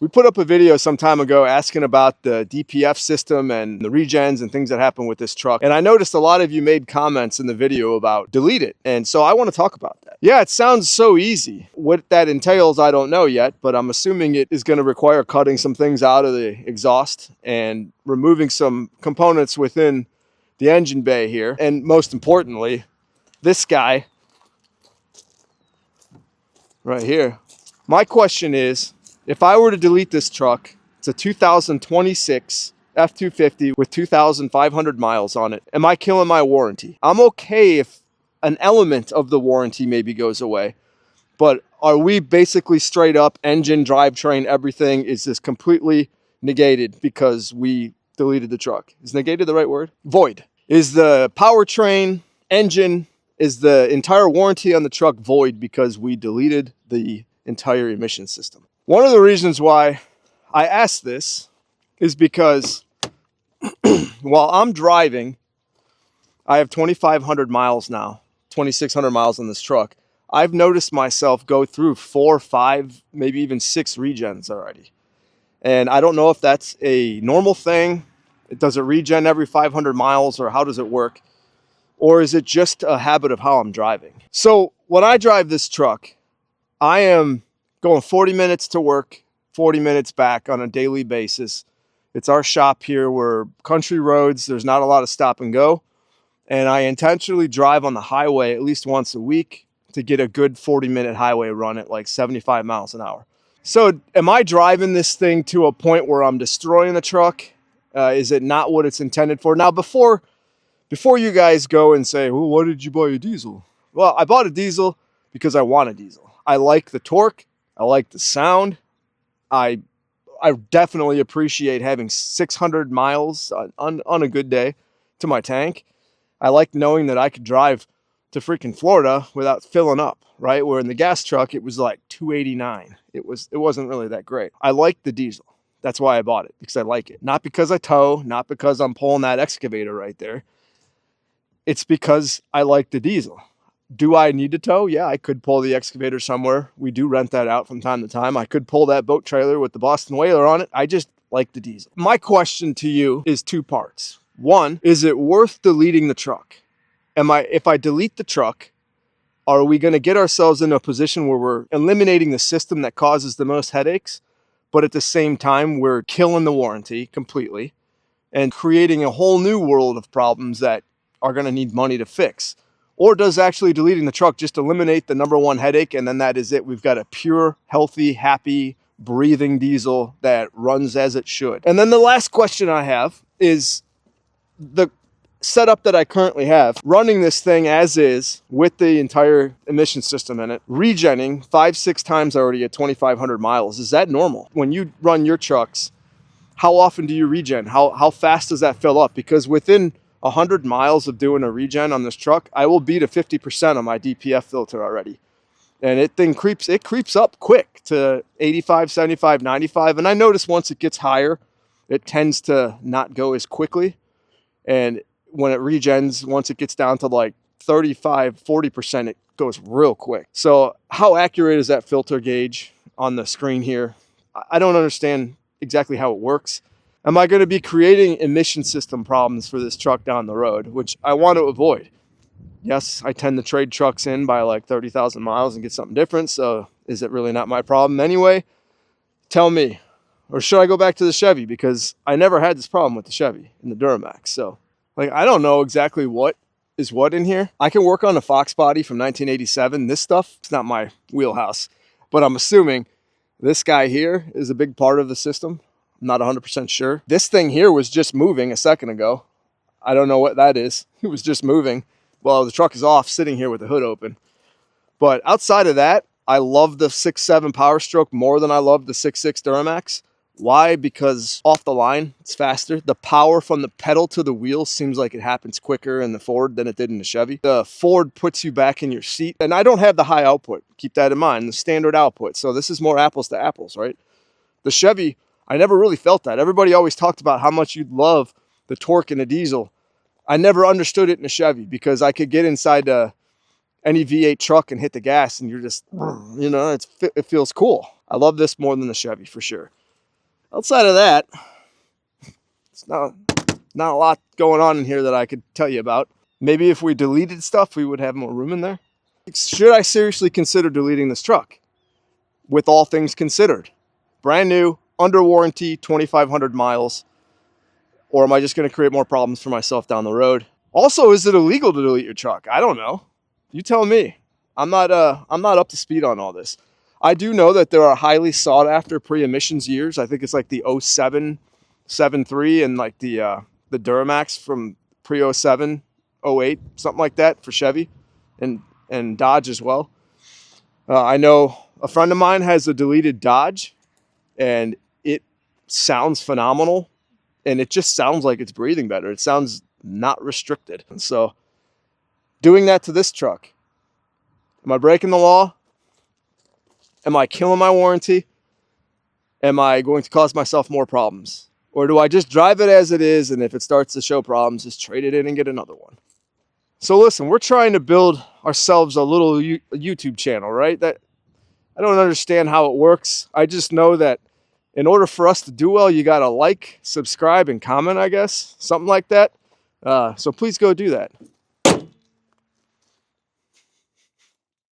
We put up a video some time ago asking about the DPF system and the regens and things that happen with this truck. And I noticed a lot of you made comments in the video about delete it. And so I want to talk about that. Yeah, it sounds so easy. What that entails, I don't know yet, but I'm assuming it is going to require cutting some things out of the exhaust and removing some components within the engine bay here. And most importantly, this guy right here. My question is, if I were to delete this truck, it's a 2026 F250 with 2,500 miles on it. Am I killing my warranty? I'm okay if an element of the warranty maybe goes away, but are we basically straight up engine, drivetrain, everything is just completely negated because we deleted the truck? Is negated the right word? Void. Is the powertrain, engine, is the entire warranty on the truck void because we deleted the entire emission system? One of the reasons why I asked this is because while I'm driving, I have 2,500 miles now, 2,600 miles on this truck. I've noticed myself go through 4, 5, maybe even 6 regens already. And I don't know if that's a normal thing. Does it regen every 500 miles, or how does it work? Or is it just a habit of how I'm driving? So when I drive this truck, I am going 40 minutes to work, 40 minutes back on a daily basis. It's our shop here. We're country roads. There's not a lot of stop and go. And I intentionally drive on the highway at least once a week to get a good 40-minute highway run at like 75 miles an hour. So am I driving this thing to a point where I'm destroying the truck? Is it not what it's intended for? Now, before you guys go and say, well, why did you buy a diesel? Well, I bought a diesel because I want a diesel. I like the torque. I like the sound. I definitely appreciate having 600 miles on a good day to my tank. I like knowing that I could drive to freaking Florida without filling up, right? Where in the gas truck, it was like 289. It wasn't really that great. I like the diesel. That's why I bought it, because I like it. Not because I tow, not because I'm pulling that excavator right there. It's because I like the diesel. Do I need to tow? Yeah, I could pull the excavator somewhere. We do rent that out from time to time. I could pull that boat trailer with the Boston Whaler on it. I just like the diesel. My question to you is 2 parts. One, is it worth deleting the truck? If I delete the truck, are we going to get ourselves in a position where we're eliminating the system that causes the most headaches, but at the same time, we're killing the warranty completely and creating a whole new world of problems that are going to need money to fix? Or does actually deleting the truck just eliminate the number one headache, and then that is it? We've got a pure, healthy, happy, breathing diesel that runs as it should. And then the last question I have is the setup that I currently have, running this thing as is with the entire emission system in it, regenning 5-6 times already at 2,500 miles. Is that normal? When you run your trucks, how often do you regen? How fast does that fill up? Because within 100 miles of doing a regen on this truck, I will beat a 50% on my DPF filter already. And it creeps up quick to 85, 75, 95. And I notice once it gets higher, it tends to not go as quickly. And when it regens, once it gets down to like 35, 40%, it goes real quick. So how accurate is that filter gauge on the screen here? I don't understand exactly how it works. Am I going to be creating emission system problems for this truck down the road, which I want to avoid? Yes, I tend to trade trucks in by like 30,000 miles and get something different. So is it really not my problem anyway? Tell me. Or should I go back to the Chevy? Because I never had this problem with the Chevy and the Duramax. So like, I don't know exactly what is what in here. I can work on a Fox body from 1987. This stuff, it's not my wheelhouse, but I'm assuming this guy here is a big part of the system. I'm not 100% sure. This thing here was just moving a second ago. I don't know what that is. It was just moving. Well, the truck is off, sitting here with the hood open. But outside of that, I love the 6.7 Power Stroke more than I love the 6.6 Duramax. Why? Because off the line, it's faster. The power from the pedal to the wheel seems like it happens quicker in the Ford than it did in the Chevy. The Ford puts you back in your seat. And I don't have the high output. Keep that in mind, the standard output. So this is more apples to apples, right? The Chevy, I never really felt that. Everybody always talked about how much you'd love the torque in a diesel. I never understood it in a Chevy because I could get inside any V8 truck and hit the gas and you're just, you know, it feels cool. I love this more than the Chevy for sure. Outside of that, it's not a lot going on in here that I could tell you about. Maybe if we deleted stuff, we would have more room in there. Should I seriously consider deleting this truck? With all things considered. Brand new, under warranty, 2,500 miles. Or am I just going to create more problems for myself down the road? Also, is it illegal to delete your truck? I don't know. You tell me. I'm not up to speed on all this. I do know that there are highly sought after pre-emissions years. I think it's like the 07, 73 and like the Duramax from pre-07, 08, something like that for Chevy and Dodge as well. I know a friend of mine has a deleted Dodge and it sounds phenomenal. And it just sounds like it's breathing better. It sounds not restricted. And so doing that to this truck, am I breaking the law? Am I killing my warranty? Am I going to cause myself more problems? Or do I just drive it as it is, and if it starts to show problems, just trade it in and get another one? So listen, we're trying to build ourselves a little YouTube channel, right? That I don't understand how it works. I just know that in order for us to do well, you got to like, subscribe, and comment, I guess. Something like that. So please go do that.